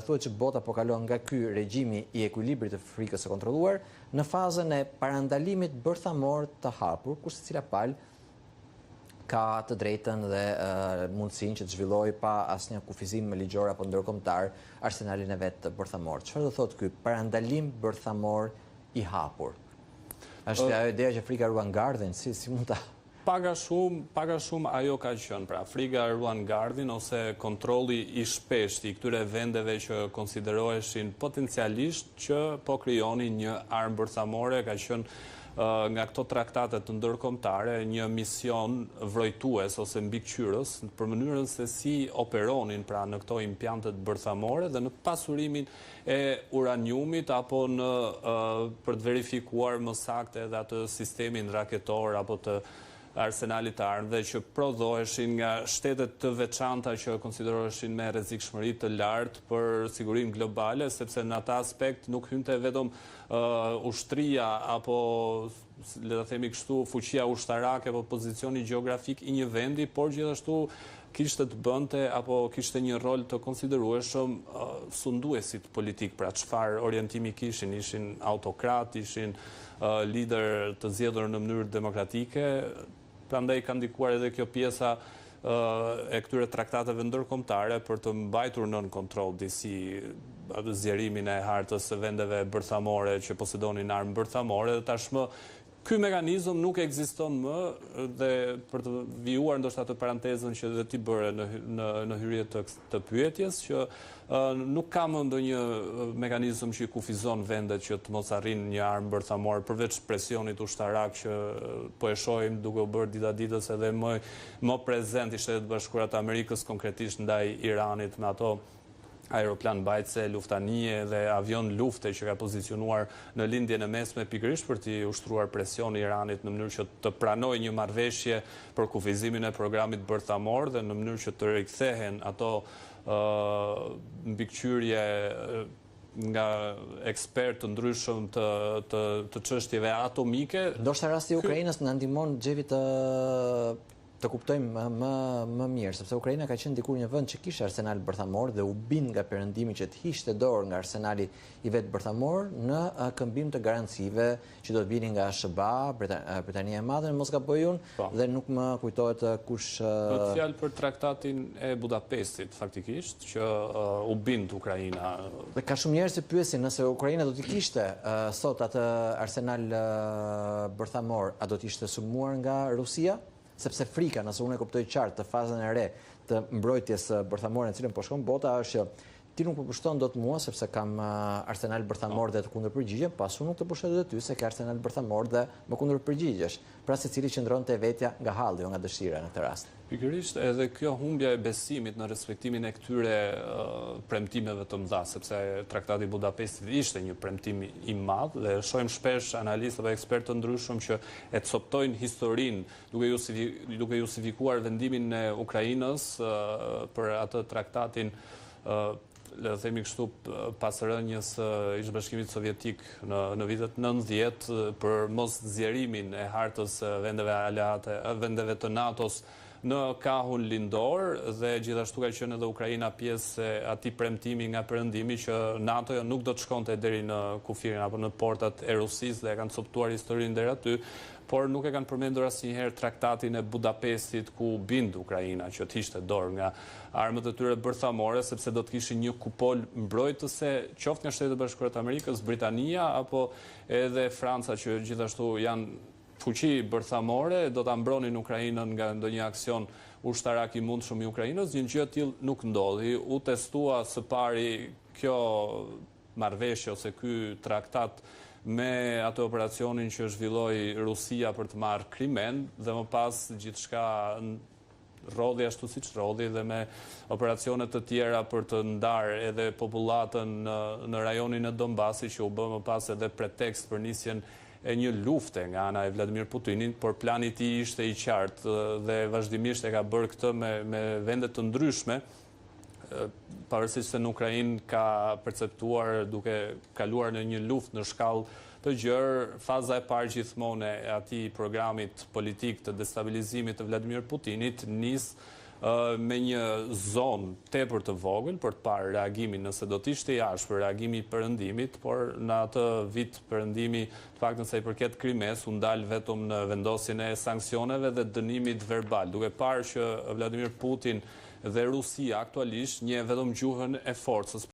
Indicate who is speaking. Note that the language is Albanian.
Speaker 1: Thuhet që bota po kalon nga ky regjimi I ekuilibrit të frikës së kontrolluar në fazën e parandalimit bërthamor të hapur, ku secila palë ka të drejtën dhe mundësinë që të zhvillojë pa asnjë kufizim ligjor apo ndërkombëtar arsenalin e vet bërthamor. Çfarë do thotë ky parandalim bërthamor I hapur? Është ajo ideja që Afrika ruan gardhin, si mund ta
Speaker 2: Paga shumë ajo ka qenë, pra Afrika ruan gardhin ose kontrolli I shpeshtë I këtyre vendeve që konsideroheshin potencialisht që po krijonin një armë bërthamore, ka qenë nga këto traktate të ndërkombëtare një mision vrojtues ose mbikëqyrës për mënyrën se si operonin pra në këto impiantet bërthamore dhe në pasurimin e uraniumit apo në për të verifikuar më saktë edhe atë sistemin raketor apo të arsenalit të armëve që prodhoheshin nga shtetet të veçanta që konsideroheshin me rrezikshmëri të lartë për sigurinë globale, sepse në atë aspekt nuk hynte vetëm ushtria apo le ta themi kështu fuqia ushtarake apo pozicioni gjeografik I një vendi, por gjithashtu kishte të bënte apo kishte një rol të konsiderueshëm sunduesit politik, pra çfarë orientimi kishin, ishin autokrat, ishin lider të zgjedhur në mënyrë demokratike. Prandaj ka ndikuar edhe kjo pjesa e këtyre traktateve ndërkombëtare për të mbajtur nën kontroll disi zgjerimin e hartës së vendeve bërthamore që posedonin armë bërthamore dhe tashmë ky mekanizëm nuk ekziston më dhe për të vijuar ndoshta të parantezën që dhe ti bëre në hyrje të pyetjes që nuk ka më ndonjë mekanizëm që I kufizon vendet që të mos arrin një armë bërthamore përveç presionit ushtarak që po e shohim duke u bërë ditaditës edhe më prezent I Shtetet Bashkuara të Amerikës konkretisht ndaj Iranit me ato aeroplan mbajtëse, luftanie dhe avion lufte që ka pozicionuar në lindjen e mesme pikërisht për t'i ushtruar presion Iranit në mënyrë që të pranojë një marrëveshje për kufizimin e programit bërthamor dhe në mënyrë që të rikthehen ato mbikëqyrje nga ekspertë të ndryshëm të çështjeve atomike.
Speaker 1: Ndoshta rasti I Ukrainës na ndihmon Xhevi të kuptojmë më mirë, sepse Ukraina ka qenë dikur një vend që kishte arsenal bërthamor dhe u bind nga perëndimi që të hiqte dorë nga arsenali I vet bërthamor në këmbim të garancive që do të vinin nga SBA, Britania e Madhe, mos gaboj unë, dhe nuk më kujtohet kush.
Speaker 2: Në fjalë për traktatin e Budapestit faktikisht që u bind Ukraina.
Speaker 1: Dhe ka shumë njerëz që pyesin nëse Ukraina do të kishte sot atë arsenal bërthamor, a do të ishte sulmuar nga Rusia? Sepse frika, nëse unë e kuptoj qartë të fazën e re të mbrojtjes bërthamore në cilën po shkon bota, është që ti nuk më pushton dot mua sepse kam arsenal bërthamor dhe të kundërpërgjigjem, pas unë nuk të pushtoj dot ty se ke arsenal bërthamor dhe më kundërpërgjigjesh. Pra secili qëndron te vetja nga halli, jo nga dëshira në këtë rast.
Speaker 2: Pikërisht edhe kjo humbja e besimit në respektimin e këtyre premtimeve të mëdha, sepse traktati I Budapestit ishte një premtim I madh dhe shohim shpesh analistë dhe ekspertë të ndryshëm që e coptojnë historinë duke justifikuar vendimin e Ukrainës për atë traktatin le të themi kështu pas rënjes ish-bashkimit sovjetik në vitet 90 për mos zgjerimin e hartës vendeve aleate, vendeve të NATO-s në kahun lindor dhe gjithashtu ka qenë edhe Ukraina pjesë e atij premtimi nga perëndimi që NATO-ja nuk do të shkonte deri në kufirin apo në portat e Rusisë dhe e kanë coptuar historinë deri aty, por nuk e kanë përmendur asnjëherë traktatin e Budapestit ku bind Ukraina që të hiqte dorë nga armët e tyre bërthamore sepse do të kishin një kupol mbrojtëse qoftë nga Shtetet Bashkuara të Amerikës, Britania apo edhe Franca që gjithashtu janë fuqi bërthamore, do ta mbronin Ukrainën nga ndonjë aksion ushtarak I mundshëm I Ukrainës, një gjë e tillë nuk ndodhi. U testua së pari kjo marrëveshje ose ky traktat me atë operacionin që zhvilloi Rusia për të marrë Krimen dhe më pas gjithçka rodhi ashtu siç rodhi dhe me operacione të tjera për të ndarë edhe popullatën në rajonin e Donbasit që u bë më pas edhe pretekst për nisjen e një lufte nga ana e Vladimir Putinit, por plani I tij ishte I qartë dhe vazhdimisht e ka bërë këtë me vende të ndryshme, pavarësisht se në Ukrainë ka perceptuar duke kaluar në një luftë në shkallë të gjerë, faza e parë gjithmonë e atij programit politik të destabilizimit të Vladimir Putinit nis me një zonë tepër të vogël për të parë reagimin, nëse do t'ishte i ashpër reagimi i Perëndimit, por në atë vit Perëndimi, të paktën sa i përket Krimes, u ndal vetëm në vendosjen e sanksioneve dhe dënimit verbal, duke parë që Vladimir Putin dhe Rusia aktualisht njeh vetëm gjuhën e forcës.